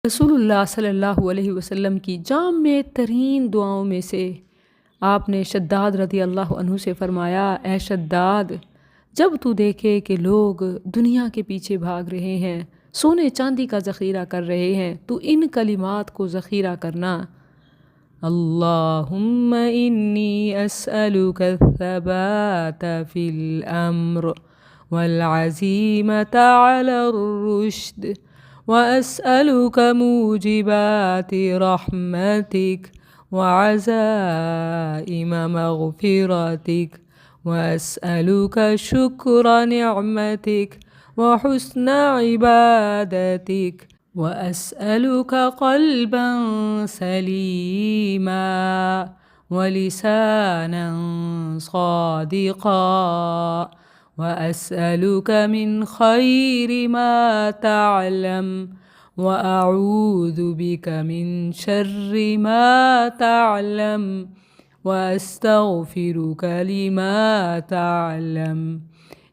रसूलुल्लाह सल्लल्लाहु अलैहि वसल्लम की जामे तरीन दुआओं में से आपने शद्दाद रदी अल्लाह अन्हु से फ़रमाया, ए शद्दाद, जब तू देखे कि लोग दुनिया के पीछे भाग रहे हैं, सोने चांदी का ज़ख़ीरा कर रहे हैं, तो इन कलिमात को ज़ख़ीरा करना। अल्लाहुम्मा इन्नी अस्अलुका थबात फिल अम्र वल अज़ीमता अलर रुश्द व अस्अलुका मूजिबाति रहमतिक व अज़ाइम मग़फ़िरतिक व अस्अलुका शुक्र निअमतिक व हुस्न इबादतिक व अस्अलुका क़ल्बन सलीमा व लिसानन सादिक़ा व अस्अलुका मिन खैरि मा तअलम व अऊज़ु बिका मिन शर्रि मा तअलम व अस्तग़फ़िरुका लिमा तअलम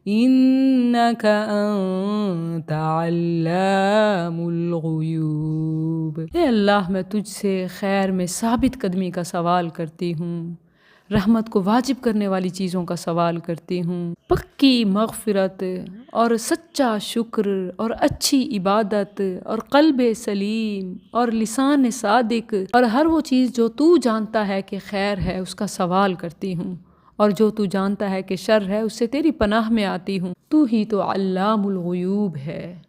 इन्नका अंत अल्लामुल ग़ुयूब। हे अल्लाह, मैं तुझसे खैर में साबित कदमी का सवाल करती हूँ, रहमत को वाजिब करने वाली चीज़ों का सवाल करती हूँ, पक्की मग़फ़िरत और सच्चा शुक्र और अच्छी इबादत और क़ल्ब सलीम और लिसान सादिक और हर वो चीज़ जो तू जानता है कि खैर है उसका सवाल करती हूँ, और जो तू जानता है कि शर है उससे तेरी पनाह में आती हूँ। तू ही तो अल्लामुल ग़ुयूब है।